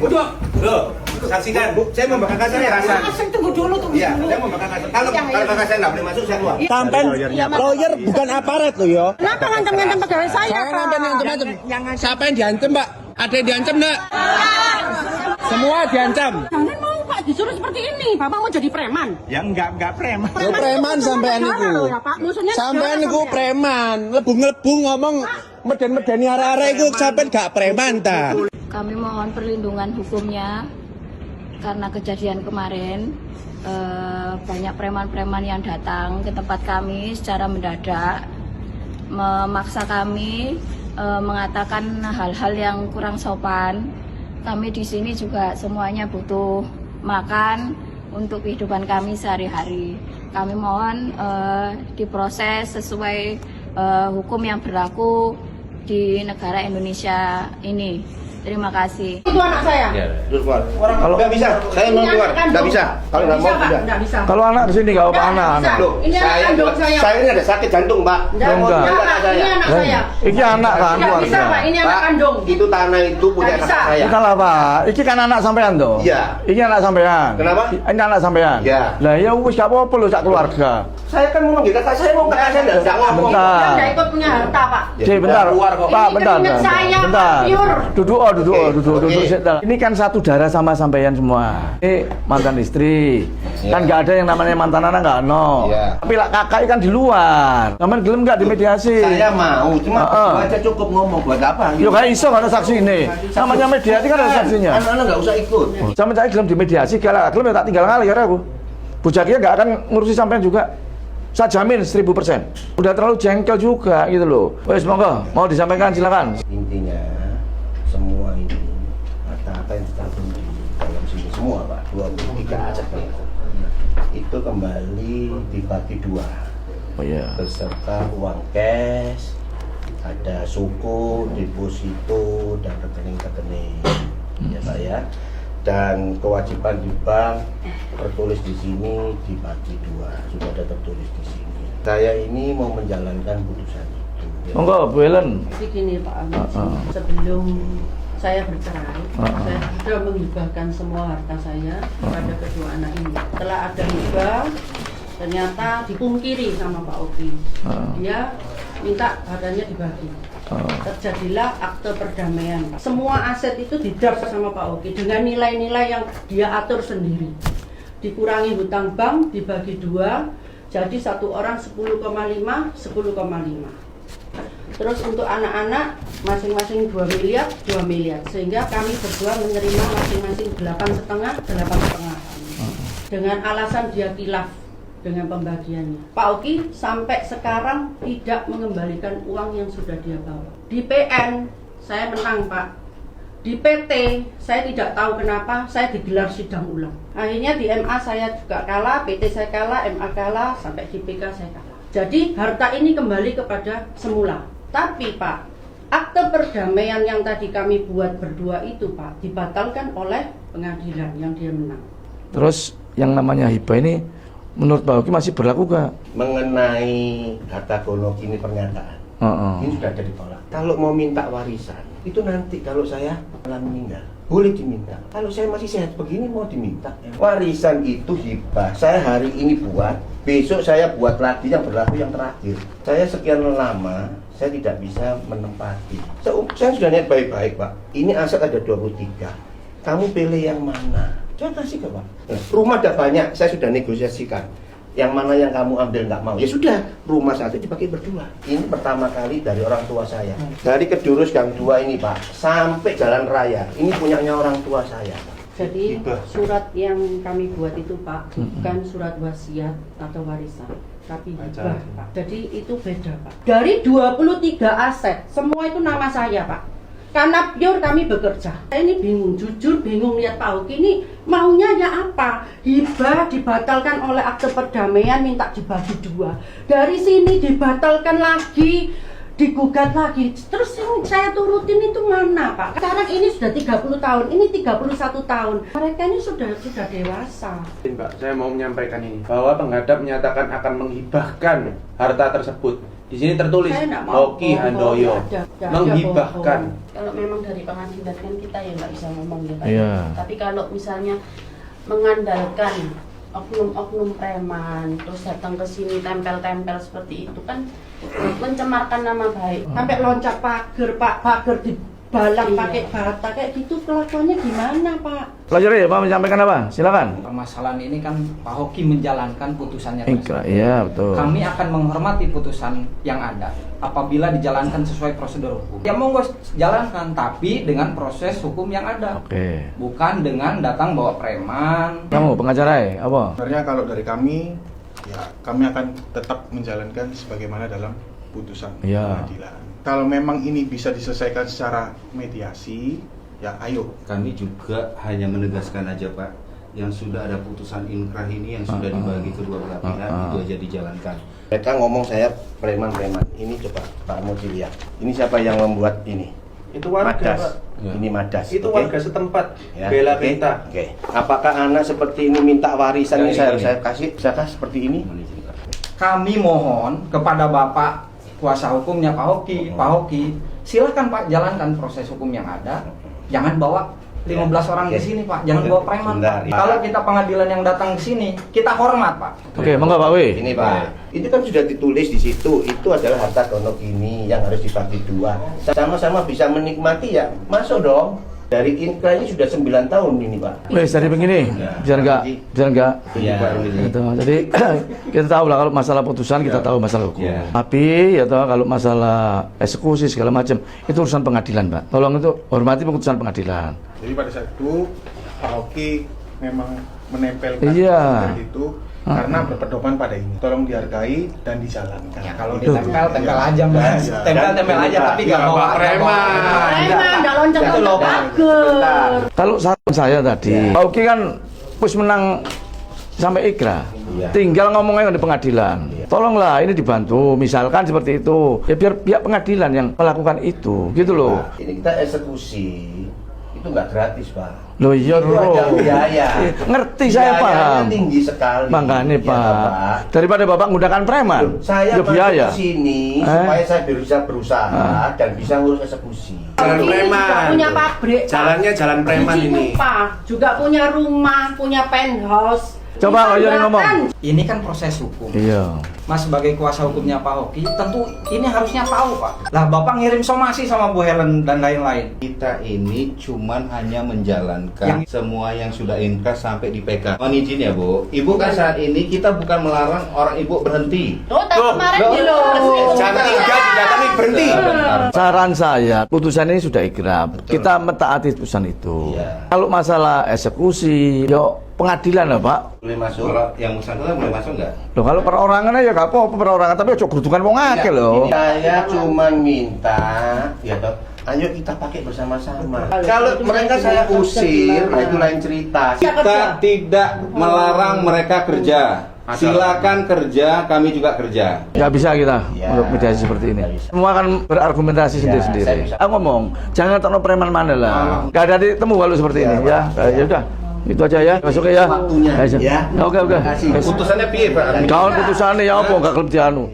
Bro, saksikan. Saya membakar kakak saya. Tunggu dulu. Iya, saya membakar kakak. Kalau kakak saya nggak boleh masuk, saya keluar. Sampai lawyer bukan aparat loh yo. Kenapa ngancam-ngancam pegawai saya, Saya Pak? ngancam. Siapa yang diancam, Pak? Ada yang diancam, Nak? Semua diancam. Jangan mau Pak disuruh seperti ini. Bapak mau jadi preman. Ya enggak preman. Yo preman sampean niku. Ya, Pak. Maksudnya Sampean saudara niku sampean. preman. Lebu-lebu ngomong meden-medeni arek-arek iku sampean gak preman ta. Kami mohon perlindungan hukumnya karena kejadian kemarin banyak preman-preman yang datang ke tempat kami secara mendadak, memaksa kami, mengatakan hal-hal yang kurang sopan. Kami di sini juga semuanya butuh makan untuk kehidupan kami sehari-hari. Kami mohon diproses sesuai hukum yang berlaku di negara Indonesia ini. Terima kasih. Itu anak saya. Keluar. Kalau nggak bisa, saya mau keluar. Nggak bisa. Kalau nggak mau tidak. Nggak bisa. Kalau anak di sini nggak apa anak. Loh, Ini anak kandung saya. Saya ini ada sakit jantung, Pak. Nggak, Enggak. ini anak saya. Iki anak kan Nggak bisa, Pak. keluarga. Ini anak kandung. Itu tanah itu punya Nggak bisa. kakak saya. Bukan lah Pak. Iki kan anak sampean toh. Iya. Iki anak sampean. Kenapa? Ini anak sampean. Iya. Lah ya wis gak apa-apa lho sak keluarga. Saya kan mau manggil kakak saya, mau kakak saya nggak ngomong. Bentar. Dia nggak ikut punya harta, Pak. Ya, Cek bentar. keluar kok. Pak, Ini bentar. keringat saya, Bentar. Pak, pure. Duduk Oke. duduk. Oke. Ini kan satu darah sama sampean semua. Ini mantan istri. Iya. Kan nggak ada yang namanya mantan anak nggak no. Iya. Tapi lah kakak kan di luar. Sampean gelem nggak dimediasi? Saya mau, cuma Heeh. aja cukup ngomong buat apa? Yo kayak iso ada saksi ini. Namanya mediasi kan ada saksinya. Anak-anak nggak usah ikut. Sampai saya gelem dimediasi, kalau gelem ya tak tinggal ngalih ya aku. Bu Jakia nggak akan ngurusi sampean juga. Saya jamin 1000%. Udah terlalu jengkel juga gitu loh. Wes monggo, mau disampaikan silakan. Intinya semua ini apa yang tercantum di dalam sini semua, Pak, 23 aset itu kembali dibagi dua. Oh iya. Beserta uang cash, ada suku, deposito, dan rekening-rekening. Ya Pak ya. Dan kewajiban di bank tertulis di sini dibagi dua, sudah ada tertulis di sini. Saya ini mau menjalankan putusan itu. Ya. Monggo Bu Helen. Jadi gini Pak Agus, sebelum saya bercerai, saya sudah menghibahkan semua harta saya kepada kedua anak ini. Setelah ada hibah, ternyata dipungkiri sama Pak Oki. Dia minta hartanya dibagi. Terjadilah akte perdamaian. Semua aset itu didapat sama Pak Oki dengan nilai-nilai yang dia atur sendiri. Dikurangi hutang bank, dibagi dua, jadi satu orang 10,5, 10,5. Terus untuk anak-anak masing-masing 2 miliar, 2 miliar. Sehingga kami berdua menerima masing-masing 8,5, 8,5. Dengan alasan dia khilaf dengan pembagiannya. Pak Oki sampai sekarang tidak mengembalikan uang yang sudah dia bawa. Di PN saya menang, Pak. Di PT saya tidak tahu kenapa saya digelar sidang ulang. Akhirnya di MA saya juga kalah, PT saya kalah, MA kalah, sampai di PK saya kalah. Jadi harta ini kembali kepada semula. Tapi Pak, akte perdamaian yang tadi kami buat berdua itu Pak dibatalkan oleh pengadilan yang dia menang. Terus yang namanya hibah ini menurut Pak Oki masih berlaku gak? Mengenai kata Gono ini pernyataan, ini sudah ada ditolak. Kalau mau minta warisan, itu nanti kalau saya telah meninggal, boleh diminta. Kalau saya masih sehat begini mau diminta. Warisan itu hibah. Saya hari ini buat, besok saya buat lagi yang berlaku yang terakhir. Saya sekian lama, saya tidak bisa menempati. Saya sudah niat baik-baik, Pak. Ini aset ada 23. Kamu pilih yang mana? Saya kasih ke Pak. Nah, rumah ada banyak, saya sudah negosiasikan. Yang mana yang kamu ambil nggak mau, ya sudah, rumah satu dipakai berdua. Ini pertama kali dari orang tua saya. Dari Kedurus Gang 2 ini Pak, sampai Jalan Raya, ini punyanya orang tua saya Pak. Jadi Hibah. surat yang kami buat itu Pak, bukan surat wasiat atau warisan, tapi hibah Pak. Jadi itu beda Pak. Dari 23 aset, semua itu nama saya Pak. Karena pure kami bekerja. Saya ini bingung, jujur bingung lihat Pak Oki ini maunya ya apa? Hibah dibatalkan oleh akte perdamaian, minta dibagi dua. Dari sini dibatalkan lagi, digugat lagi. Terus yang saya turutin itu mana Pak? Sekarang ini sudah 30 tahun, ini 31 tahun. Mereka ini sudah dewasa. Mbak, saya mau menyampaikan ini bahwa penghadap menyatakan akan menghibahkan harta tersebut Di sini tertulis Saya nggak mau Hoki bohong, Handoyo nggak ada menghibahkan. bohong. Kalau memang dari pengadilan kan kita ya nggak bisa ngomong ya Pak. Iya. Tapi kalau misalnya mengandalkan oknum-oknum preman terus datang ke sini tempel-tempel seperti itu kan mencemarkan nama baik. Sampai loncat pagar, Pak, pagar dibalang pakai bata kayak gitu, kelakuannya gimana, Pak? Pelajar ya Pak menyampaikan apa? Silakan. Permasalahan ini kan Pak Hoki menjalankan putusannya. Iya betul. Kami akan menghormati putusan yang ada apabila dijalankan sesuai prosedur hukum. Ya monggo jalankan, tapi dengan proses hukum yang ada. Oke. Bukan dengan datang bawa preman. Kamu pengacara ya? Apa? Sebenarnya kalau dari kami, ya kami akan tetap menjalankan sebagaimana dalam putusan Iya. pengadilan. Kalau memang ini bisa diselesaikan secara mediasi, ya ayo. Kami juga hanya menegaskan aja Pak, yang sudah ada putusan inkrah ini yang sudah dibagi kedua belah pihak itu aja dijalankan. Mereka ngomong saya preman-preman. Ini coba Pak Moji lihat. Ini siapa yang membuat ini? Itu warga Madas. Pak. Ini Madas. Itu oke? warga setempat. Ya, Bela oke. Benta. Oke. Apakah anak seperti ini minta warisan Ya, ini ini. saya kasih? Bisakah seperti ini? Kami mohon kepada Bapak kuasa hukumnya Pak Hoki, silakan Pak jalankan proses hukum yang ada. Jangan bawa 15 orang di sini Pak, jangan bawa preman Sebentar, Pak. ya. Kalau kita pengadilan yang datang ke sini, kita hormat Pak. Oke, monggo Pak Wi. Ini Pak, itu kan sudah ditulis di situ. Itu adalah harta Gonogini yang harus dibagi dua. Sama-sama bisa menikmati ya, masuk dong. Dari inkrah ini sudah 9 tahun ini Pak. Wes dari begini, biar enggak, Iya. Gitu. Jadi kita tahu lah kalau masalah putusan kita tahu masalah hukum. Ya. Tapi ya tahu kalau masalah eksekusi segala macam itu urusan pengadilan, Pak. Tolong itu hormati putusan pengadilan. Jadi pada saat itu Pak Hoki memang menempelkan Iya. putusan itu karena berpedoman pada ini. Tolong dihargai dan dijalankan. Ya, kalau Itu. ditempel, tempel Ya. aja Mas. Ya. Tempel aja tapi Ya, gak bawa preman. Preman, nggak loncat-loncat pagar. Kalau saran saya tadi, Pak Uki kan pus menang sampai ikrah. Tinggal ngomongnya di pengadilan. Tolonglah ini dibantu, misalkan seperti itu. Ya biar pihak pengadilan yang melakukan itu, gitu loh. Nah, ini kita eksekusi. Itu nggak gratis Pak. Loh iya Itu ada biaya. Ngerti saya Biayanya paham. tinggi sekali. Makanya Ya, Pak. Daripada Bapak menggunakan preman, Loh, saya ya biaya. masuk ke sini supaya saya bisa berusaha dan bisa ngurus eksekusi. Jalan Ini preman. juga punya pabrik, Pak. Jalannya jalan preman Di situ, ini. Pak, juga punya rumah, punya penthouse. Coba Loyo yang ngomong. Ini kan proses hukum. Iya. Mas sebagai kuasa hukumnya Pak Hoki, tentu ini harusnya tahu Pak. Lah Bapak ngirim somasi sama Bu Helen dan lain-lain. Kita ini cuman hanya menjalankan semua yang sudah inkrah sampai di PK. Mohon izin ya Bu, Ibu kan saat ini kita bukan melarang orang Ibu berhenti. Tuh, kemarin di lo. Jam 3 didatangi berhenti. Saran saya, putusan ini sudah ikrah. Kita mentaati putusan itu. Iya. Kalau masalah eksekusi, yo pengadilan lah Pak. Boleh masuk. Kalau yang bersangkutan boleh masuk nggak? Loh kalau perorangan ya gak apa-apa perorangan, tapi ojo gerudukan wong akeh lho. Saya cuma minta, ya toh, ayo kita pakai bersama-sama. Kalau mereka saya usir, nah itu lain cerita. Kita tidak melarang mereka kerja. Silakan kerja, kami juga kerja. Gak bisa kita Ya, untuk mediasi seperti ini. nggak bisa. Semua akan berargumentasi Ya, sendiri-sendiri. saya bisa. Aku ngomong, jangan takno preman mana lah. Gak ada ditemu kalau seperti ini ya. Ya udah, itu aja ya. Masuk ya. Waktunya, Ayo. ya. Oke. Terima kasih. Putusannya piye Pak? Kawan putusannya ya apa gak kelep dianu.